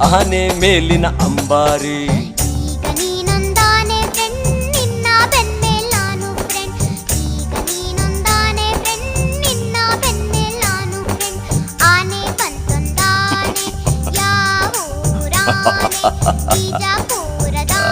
ಆನೆ ಮೇಲಿನ ಅಂಬಾರಿ. ಈಗ ನೀನೊಂದಾನೆ ಫ್ರೆಂಡ್, ನಿನ್ನ ಬೆನ್ಮೇಲ್ ನಾನು ಫ್ರೆಂಡ್. ಈಗ ನೀನೊಂದಾನೆ ಫ್ರೆಂಡ್, ನಿನ್ನ ಬೆನ್ಮೇಲ್ ನಾನು ಫ್ರೆಂಡ್. ಆನೆ ಬಂತೊಂದಾನೆ, ಯಾವ ಊರಾನೆ? ಬಿಜಾಪುರದಾನೆ.